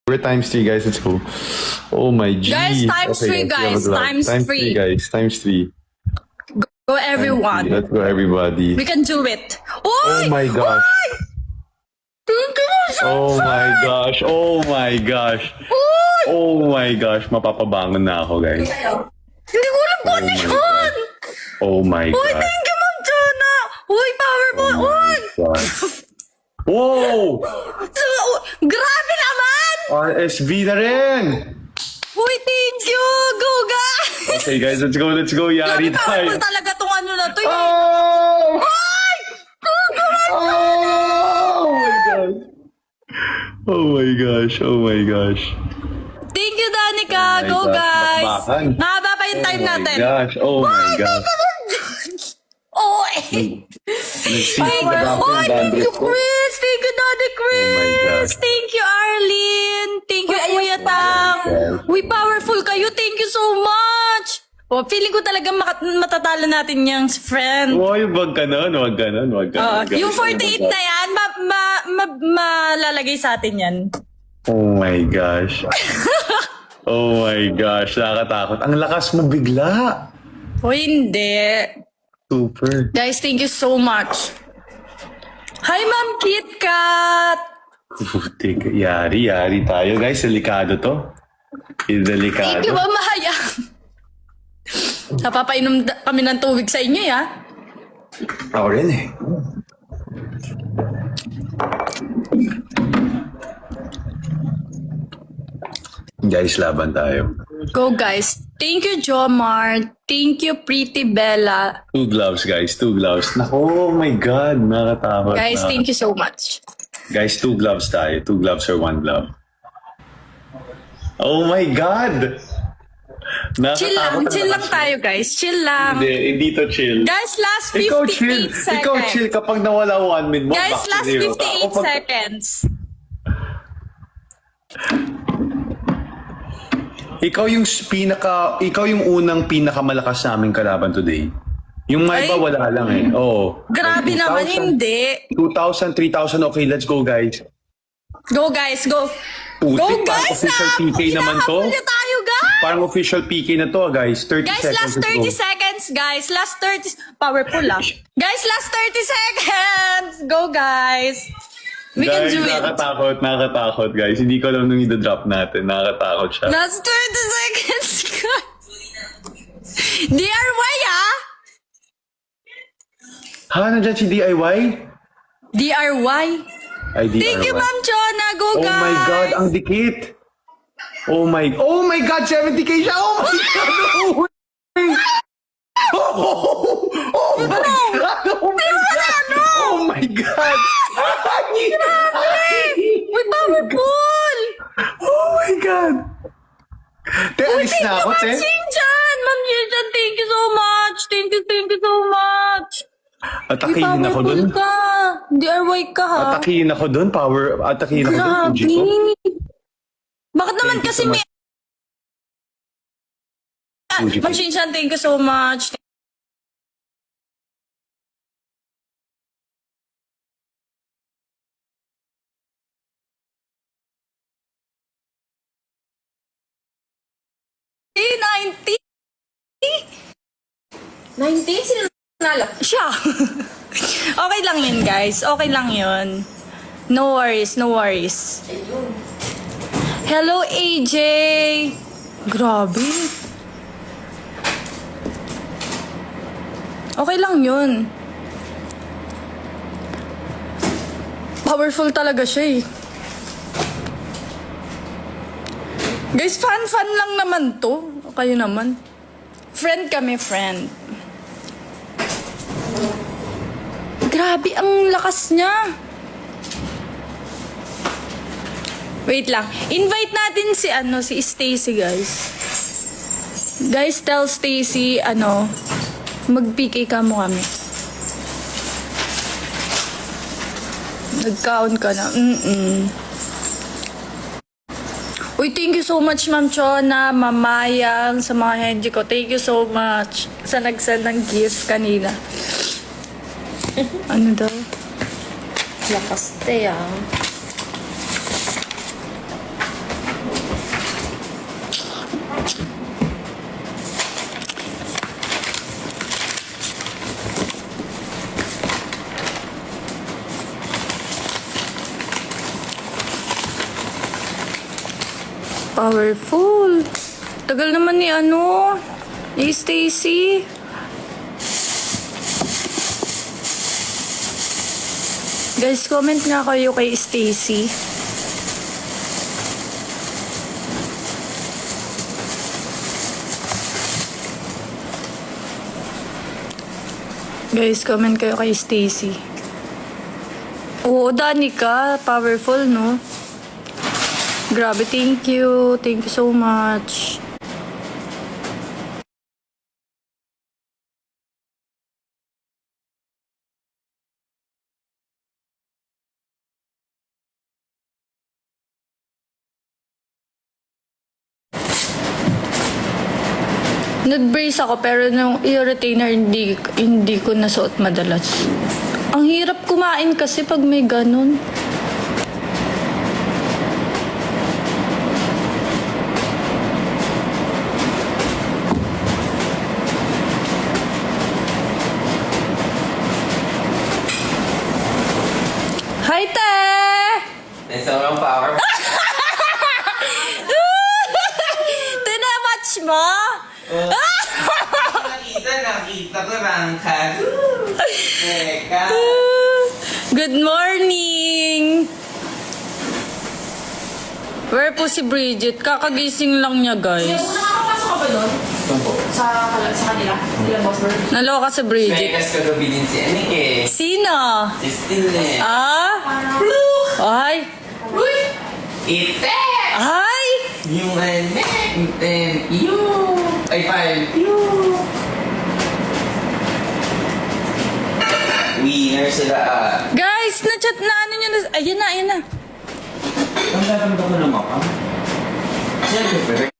We're times 3, guys. Let's go. Oh my G. Guys, times 3, guys. Times 3. Guys. Times 3. Go, everyone. Let's go, everybody. We can do it. Oh my gosh. Oy! Thank you so Oh much. my gosh. Oh my gosh. Oy! Oh my gosh. Mapapabangon na ako, guys. Hindi ko alam kung ano my yun. Oh my Uy, gosh. thank you, Ma'am Jonah. Uy, powerful. Uy! Whoa! So, grabe naman! RSV na rin! Uy, thank you. Go, guys. Okay, guys. Let's go. Let's go. Yari Grabe, powerful tayo. talaga tong ano na to. Oh! Uy! Oh my gosh. Oh my gosh. Oh my gosh. Thank you, Danica. Oh my Go, gosh, guys. bakbakan. Mahaba pa yung time natin. Oh my gosh. Oh, Nag-see Thank you, ko. Chris. Thank you, Daddy Chris. Oh my God. Thank you, Arlene. Thank you, Kuya Tang. God. Uy, powerful kayo. Thank you so much. Oh, feeling ko talaga matatalo natin yung friend. Uy, wag ganon. Wag ganon. Wag ganon. Yung 48 na yan, malalagay sa atin yan. Oh my gosh. Oh my gosh. Nakakatakot. Ang lakas mo bigla. O hindi. Super. Guys, thank you so much. Hi, Ma'am Kit Kat. Putik. Yari tayo. Guys, delikado to. Delikado. Thank you, Ma'am Mahaya. Napapainom kami ng tubig sa inyo, ya. Ako rin eh. Guys, laban tayo. Go, guys. Thank you, Jomar. Thank you, Pretty Bella. 2 gloves, guys. 2 gloves. Oh my God. Nakatakot. Guys, thank you so much. Guys, 2 gloves tayo. 2 gloves or 1 glove. Oh my God! Chill lang tayo, guys. Chill lang. Hindi to chill. Guys, last 58 Ikaw chill. seconds. Ikaw chill kapag nawala 1 minute mo. Guys, back to last zero. 58 Ako pag- seconds. Ikaw yung unang pinakamalakas naming kalaban today. Yung may Ay. iba wala lang eh. Oo. Grabe 2,000, naman, hindi. 2,000, 3,000. Okay, let's go, guys. Go, guys. Go. Putik, Go, parang guys. official PK naman to. Hinahabol na tayo, guys. Parang official PK na to, guys. 30 Guys, seconds. last let's 30 go. seconds, guys. Last 30... Powerful, ah. Guys, last 30 seconds. Go, guys. We can Guys, do it. nakakatakot, guys. Hindi ko alam nung i-drop natin. Nakakatakot siya. Last 30 seconds, guys. DIY, ah. Ha, nandiyan si DIY? DIY. Ay, DIY. Thank you, Ma'am Chona. Go, Oh guys. my God, ang dikit. Oh my God, 70k siya. Oh my God. Oh my God. Oh my God. Oh my God. Uy, powerful. Oh my God. Te, alis Thank na you, ako, Ma'am te. Xinjian. Ma'am Xinjian, thank you so much. Thank you so much. Atakihin ako dun. Powerful ka. DIY ka, ha? Atakihin ako dun. Atakihin ako dun. Grabe. Fuji ko. Bakit naman Thank you kasi so may... Fuji ko. Ma'am Xinjian, thank you so much. Eh, 90? 19? Sino nanalo? Siya. Okay lang yun, guys. Okay lang yun. No worries, no worries. Hello, AJ. Grabe. Okay lang yun. Powerful talaga siya eh. Guys, fun lang naman to. Kayo naman. Friend kami, friend. Grabe, ang lakas niya. Wait lang. Invite natin si Stacy, guys. Guys, tell Stacy, mag-PK ka mo kami. Nag-count ka na. Uy, thank you so much, Ma'am Chona, Mamayang, sa mga hendy ko. Thank you so much sa nag-send ng gift kanina. Ano daw? Lakas te, ah. Powerful. Tagal naman ni ni Stacy. Guys, comment nga kayo kay Stacy. Guys, comment kayo kay Stacy. Oo, Danica, powerful, no? Grabe, thank you. Thank you so much. Nag-brace ako pero nung ear retainer hindi ko nasuot madalas. Ang hirap kumain kasi pag may ganun. Hi, te! May sobrang power. Tinamats mo? Nakita ko lang ka. Teka. Good morning! Where po si Bridget? Kakagising lang niya, Kuya, guys. kung nakakapasok ka ba doon? Sa kanila? Nila boss bird? Naloka si Bridget. Megas kagabi din si Anik eh. Sino? Si Stinley. Ah? Ay! Uy! Ite! Ay! Yung Anik. Yung. Ay, file. Yung. Winner sila Guys, na-chat na niyo na. Ayan na, ayan na. Ang dapat ko naman ka. Siyempre,